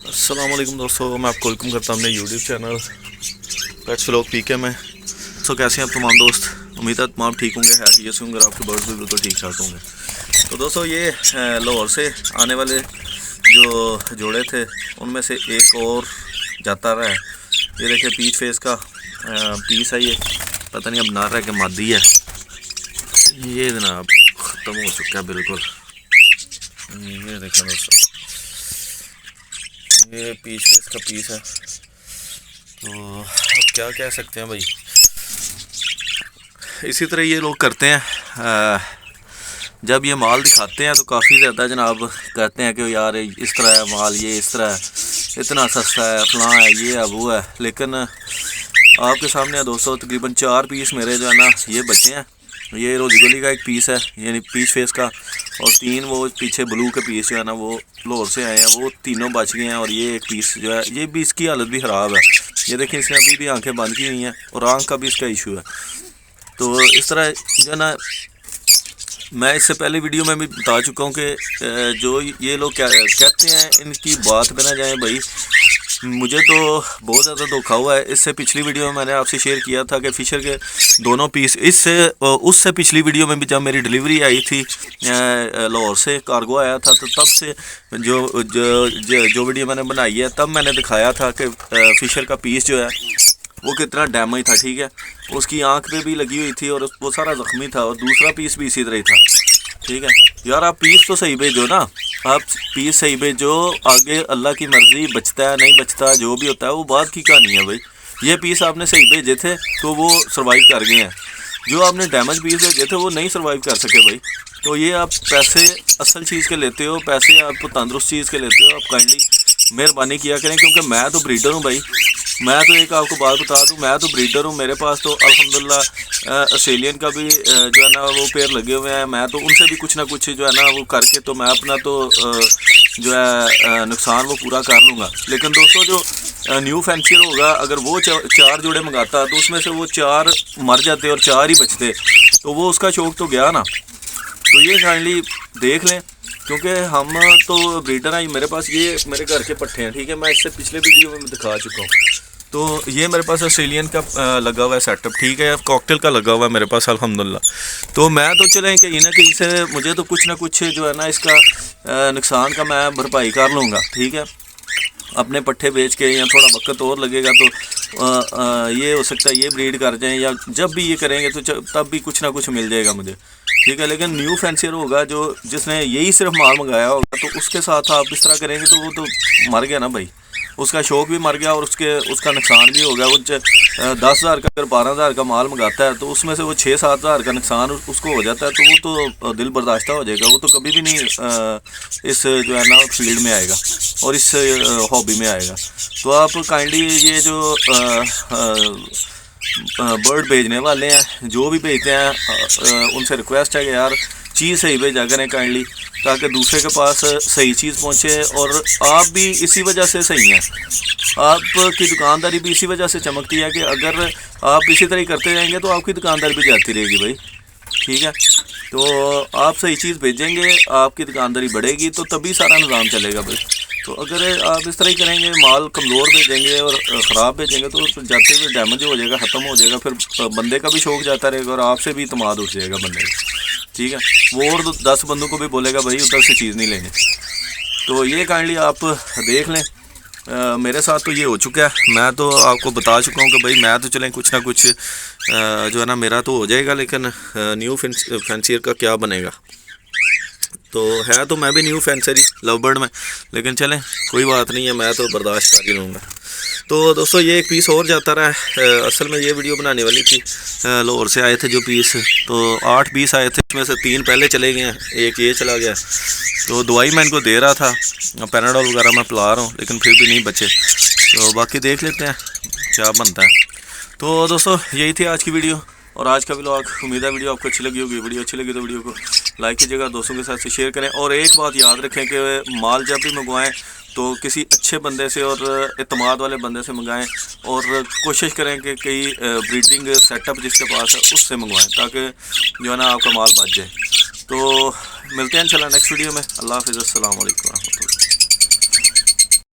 अस्सलाम वालेकुम दोस्तों, मैं आपको वेलकम करता हूँ अपने यूट्यूब चैनल पेट्स व्लॉग पीके में। तो कैसे हैं आप तमाम दोस्त? उम्मीद है तमाम ठीक होंगे, हैसियत से होंगे, आपके बर्ड्स भी बिल्कुल ठीक ठाक होंगे। तो दोस्तों ये लाहौर से आने वाले जो जोड़े थे उनमें से एक और जाता रहा है। ये देखिए पीच फेस का पीस है, ये पता नहीं अब नार है कि मादी है। ये जनाब ख़त्म हो चुका है बिल्कुल। ये देखा दोस्तों, ये पीच फेस का पीस है। तो अब क्या कह सकते हैं भाई, इसी तरह ये लोग करते हैं। जब ये माल दिखाते हैं तो काफ़ी ज़्यादा जनाब कहते हैं कि यार इस तरह है माल, ये इस तरह है, इतना सस्ता है, फलां है, ये है, वो है। लेकिन आपके सामने है दोस्तों, तकरीबन 4 पीस मेरे जो है ना ये बचे हैं। ये रोज़गोली का एक पीस है यानी पीच फेस का, और 3 वो पीछे ब्लू के पीस जो है ना वो लाहौर से आए हैं, वो तीनों बच गए हैं। और ये एक पीस जो है ये भी, इसकी हालत भी ख़राब है। ये देखिए इसने अभी भी आंखें बंद की हुई हैं और आंख का भी इसका इशू है। तो इस तरह जो है ना, मैं इससे पहले वीडियो में भी बता चुका हूँ कि जो ये लोग क्या कहते हैं इनकी बात पे ना जाए भाई। मुझे तो बहुत ज़्यादा धोखा हुआ है। इससे पिछली वीडियो में मैंने आपसे शेयर किया था कि फ़िशर के दोनों पीस, उससे पिछली वीडियो में भी जब मेरी डिलीवरी आई थी लाहौर से कार्गो आया था, तो तब से जो वीडियो मैंने बनाई है तब मैंने दिखाया था कि फ़िशर का पीस जो है वो कितना डैमेज था। ठीक है, उसकी आंख पे भी लगी हुई थी और वो सारा ज़ख्मी था, और दूसरा पीस भी इसी तरह ही था। ठीक है यार, आप पीस तो सही भेजो ना, आप पीस सही भेजो। आगे अल्लाह की मर्ज़ी, बचता है नहीं बचता जो भी होता है वो बात की कहानी है भाई। ये पीस आपने सही भेजे थे तो वो सर्वाइव कर गए हैं, जो आपने डैमेज पीस भेजे थे वो नहीं सर्वाइव कर सके भाई। तो ये आप पैसे असल चीज़ के लेते हो, पैसे आप तंदुरुस्त चीज़ के लेते हो, आप काइंडली मेहरबानी किया करें। क्योंकि मैं तो ब्रीडर हूँ भाई, मैं तो एक आपको बात बता दूं, मैं तो ब्रीडर हूँ। मेरे पास तो अल्हम्दुलिल्लाह ऑस्ट्रेलियन का भी जो है ना वो पेयर लगे हुए हैं। मैं तो उनसे भी कुछ ना कुछ जो है ना वो करके तो मैं अपना तो जो है नुकसान वो पूरा कर लूँगा। लेकिन दोस्तों जो न्यू फैंसियर होगा, अगर वो 4 जोड़े मंगाता तो उसमें से वो 4 मर जाते और 4 ही बचते, तो वो उसका शौक तो गया ना। तो ये काइंडली देख लें, क्योंकि हम तो ब्रीडर हैं। मेरे पास ये मेरे घर के पट्ठे हैं, ठीक है, मैं इससे पिछले वीडियो में दिखा चुका हूँ। तो ये मेरे पास ऑस्ट्रेलियन का लगा हुआ है सेटअप, ठीक है, कॉकटेल का लगा हुआ है मेरे पास अल्हम्दुलिल्लाह। तो मैं तो चलें कहीं ना कहीं से मुझे तो कुछ ना कुछ जो है ना इसका नुकसान का मैं भरपाई कर लूँगा। ठीक है, अपने पट्ठे बेच के, या थोड़ा वक्त और लगेगा तो ये हो सकता है ये ब्रीड कर जाएं, या जब भी ये करेंगे तो तब भी कुछ ना कुछ मिल जाएगा मुझे। ठीक है, लेकिन न्यू फैंसियर होगा जो जिसने यही सिर्फ माल मंगाया होगा, तो उसके साथ आप इस तरह करेंगे तो वो तो मर गया ना भाई, उसका शौक भी मर गया और उसका नुकसान भी हो गया। वो 10,000 का अगर 12,000 का माल मंगाता है तो उसमें से वो 6-7 हज़ार का नुकसान उसको हो जाता है, तो वो तो दिल बर्दाश्त हो जाएगा। वो तो कभी भी नहीं इस जो है ना फील्ड में आएगा और इस हॉबी में आएगा। तो आप काइंडली ये जो बर्ड भेजने वाले हैं, जो भी भेजते हैं, उनसे रिक्वेस्ट है कि यार चीज़ सही भेजा करें काइंडली, ताकि दूसरे के पास सही चीज़ पहुंचे। और आप भी इसी वजह से सही हैं, आपकी दुकानदारी भी इसी वजह से चमकती है कि अगर आप इसी तरह करते रहेंगे तो आपकी दुकानदारी भी जाती रहेगी भाई। ठीक है, तो आप सही चीज़ भेजेंगे, आपकी दुकानदारी बढ़ेगी, तो तभी सारा निज़ाम चलेगा भाई। तो अगर आप इस तरह ही करेंगे, माल कमज़ोर भेजेंगे और ख़राब भेजेंगे, तो जाते हुए डैमेज हो जाएगा, ख़त्म हो जाएगा, फिर बंदे का भी शौक जाता रहेगा और आपसे भी इत्मीनान उठ जाएगा बंदे का। ठीक है, वो और 10 बंदों को भी बोलेगा भाई उधर से चीज़ नहीं लेंगे। तो ये काइंडली आप देख लें। मेरे साथ तो ये हो चुका है, मैं तो आपको बता चुका हूँ कि भाई मैं तो चलें कुछ ना कुछ जो है ना मेरा तो हो जाएगा, लेकिन न्यू फैंसियर का क्या बनेगा। तो है तो मैं भी न्यू फैंसियर लव बर्ड में, लेकिन चलें कोई बात नहीं है, मैं तो बर्दाश्त कर ही लूँगा। तो दोस्तों ये एक पीस और जाता रहा है। असल में ये वीडियो बनाने वाली थी, लाहौर से आए थे जो पीस, तो 8 पीस आए थे, उसमें से 3 पहले चले गए हैं, एक ये चला गया। तो दवाई मैं इनको दे रहा था, पैनाडोल वगैरह मैं पिला रहा हूँ, लेकिन फिर भी नहीं बचे। तो बाकी देख लेते हैं क्या बनता है। तो दोस्तों यही थी आज की वीडियो और आज का व्लॉग। उम्मीद है वीडियो आपको अच्छी लगी होगी। वीडियो अच्छी लगी तो वीडियो को लाइक कीजिएगा, दोस्तों के साथ से शेयर करें। और एक बात याद रखें कि माल जब भी मंगवाएं तो किसी अच्छे बंदे से और एतमाद वाले बंदे से मंगाएं, और कोशिश करें कि कई ब्रीडिंग सेटअप जिसके पास है उससे मंगवाएं, ताकि जो है ना आपका माल बच जाए। तो मिलते हैं इंशाल्लाह नेक्स्ट वीडियो में। अल्लाह हाफ़िज़, अस्सलाम वालेकुम।